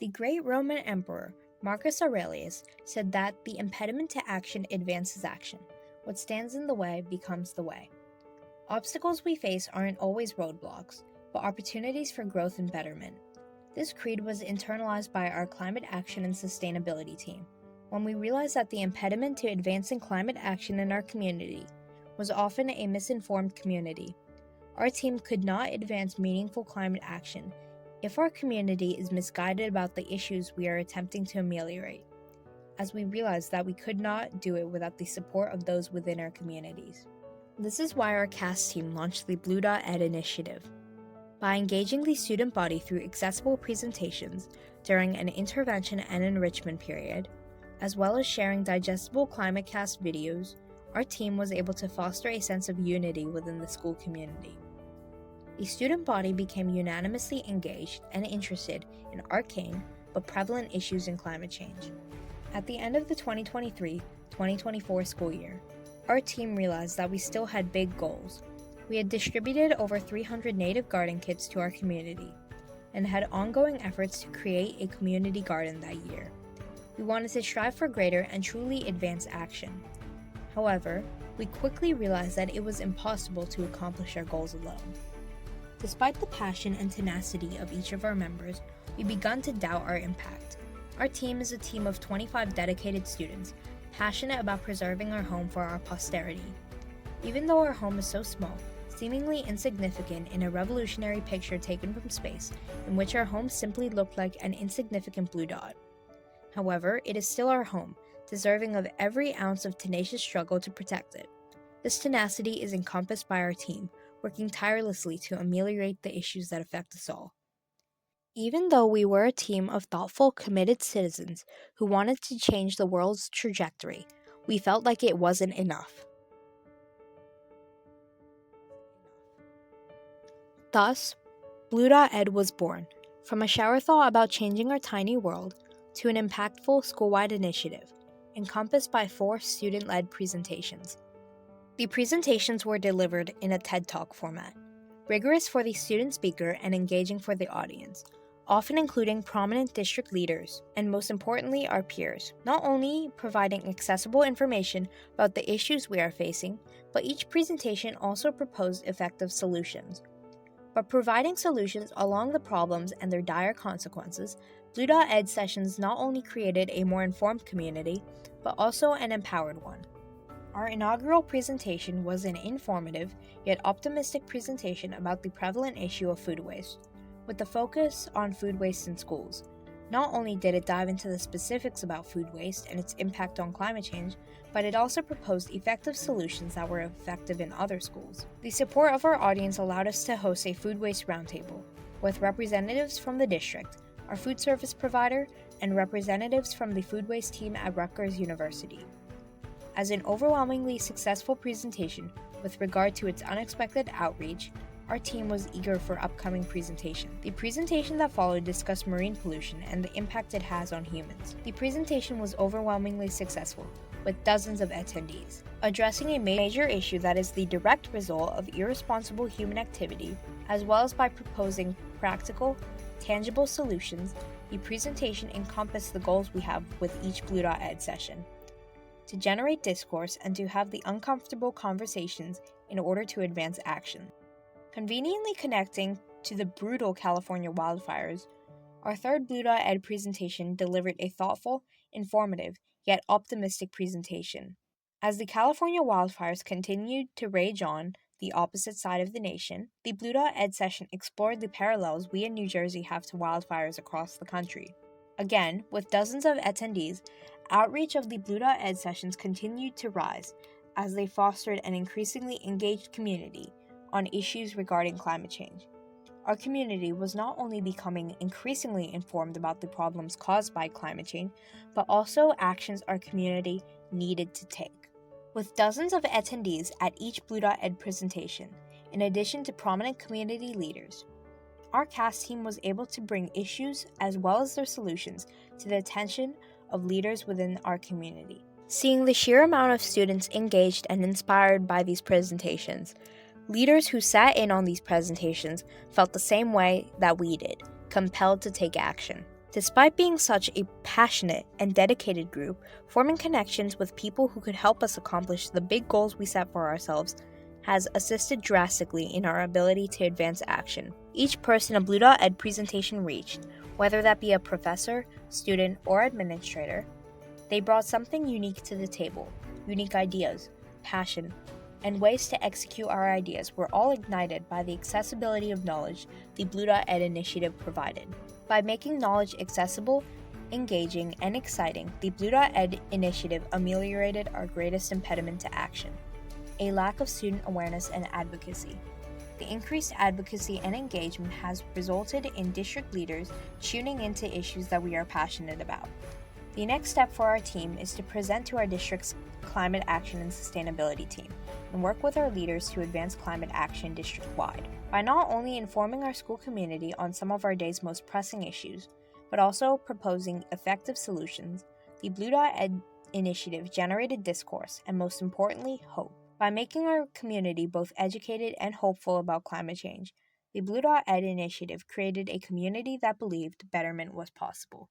The great Roman emperor Marcus Aurelius said that the impediment to action advances action. What stands in the way becomes the way. Obstacles we face aren't always roadblocks, but opportunities for growth and betterment. This creed was internalized by our climate action and sustainability team, when we realized that the impediment to advancing climate action in our community was often a misinformed community. Our team could not advance meaningful climate action if our community is misguided about the issues we are attempting to ameliorate, as we realized that we could not do it without the support of those within our communities. This is why our CAST team launched the Blue Dot Ed initiative. By engaging the student body through accessible presentations during an intervention and enrichment period, as well as sharing digestible ClimateCast videos, our team was able to foster a sense of unity within the school community. The student body became unanimously engaged and interested in arcane but prevalent issues in climate change. At the end of the 2023-2024 school year, our team realized that we still had big goals. We had distributed over 300 native garden kits to our community and had ongoing efforts to create a community garden that year. We wanted to strive for greater and truly advance action. However, we quickly realized that it was impossible to accomplish our goals alone. Despite the passion and tenacity of each of our members, we began to doubt our impact. Our team is a team of 25 dedicated students, passionate about preserving our home for our posterity. Even though our home is so small, seemingly insignificant in a revolutionary picture taken from space, in which our home simply looked like an insignificant blue dot. However, it is still our home, deserving of every ounce of tenacious struggle to protect it. This tenacity is encompassed by our team, working tirelessly to ameliorate the issues that affect us all. Even though we were a team of thoughtful, committed citizens who wanted to change the world's trajectory, we felt like it wasn't enough. Thus, Blue Dot Ed was born, from a shower thought about changing our tiny world to an impactful school-wide initiative, encompassed by 4 student-led presentations. The presentations were delivered in a TED Talk format, rigorous for the student speaker and engaging for the audience, often including prominent district leaders, and most importantly our peers, not only providing accessible information about the issues we are facing, but each presentation also proposed effective solutions. By providing solutions along the problems and their dire consequences, Blue Dot Ed sessions not only created a more informed community, but also an empowered one. Our inaugural presentation was an informative, yet optimistic presentation about the prevalent issue of food waste, with the focus on food waste in schools. Not only did it dive into the specifics about food waste and its impact on climate change, but it also proposed effective solutions that were effective in other schools. The support of our audience allowed us to host a food waste roundtable, with representatives from the district, our food service provider, and representatives from the food waste team at Rutgers University. As an overwhelmingly successful presentation with regard to its unexpected outreach, our team was eager for upcoming presentation. The presentation that followed discussed marine pollution and the impact it has on humans. The presentation was overwhelmingly successful, with dozens of attendees. Addressing a major issue that is the direct result of irresponsible human activity, as well as by proposing practical, tangible solutions, the presentation encompassed the goals we have with each Blue Dot Ed session: to generate discourse and to have the uncomfortable conversations in order to advance action. Conveniently connecting to the brutal California wildfires, our third Blue Dot Ed presentation delivered a thoughtful, informative, yet optimistic presentation. As the California wildfires continued to rage on the opposite side of the nation, the Blue Dot Ed session explored the parallels we in New Jersey have to wildfires across the country. Again, with dozens of attendees, outreach of the Blue Dot Ed sessions continued to rise as they fostered an increasingly engaged community on issues regarding climate change. Our community was not only becoming increasingly informed about the problems caused by climate change, but also actions our community needed to take. With dozens of attendees at each Blue Dot Ed presentation, in addition to prominent community leaders, our CAST team was able to bring issues as well as their solutions to the attention of leaders within our community. Seeing the sheer amount of students engaged and inspired by these presentations, leaders who sat in on these presentations felt the same way that we did, compelled to take action. Despite being such a passionate and dedicated group, forming connections with people who could help us accomplish the big goals we set for ourselves has assisted drastically in our ability to advance action. Each person a Blue Dot Ed presentation reached, whether that be a professor, student, or administrator, they brought something unique to the table, unique ideas, passion, and ways to execute our ideas were all ignited by the accessibility of knowledge the Blue Dot Ed initiative provided. By making knowledge accessible, engaging, and exciting, the Blue Dot Ed initiative ameliorated our greatest impediment to action: a lack of student awareness and advocacy. The increased advocacy and engagement has resulted in district leaders tuning into issues that we are passionate about. The next step for our team is to present to our district's climate action and sustainability team and work with our leaders to advance climate action district-wide by not only informing our school community on some of our day's most pressing issues, but also proposing effective solutions. The Blue Dot Ed initiative generated discourse and, most importantly, hope. By making our community both educated and hopeful about climate change, the Blue Dot Ed initiative created a community that believed betterment was possible.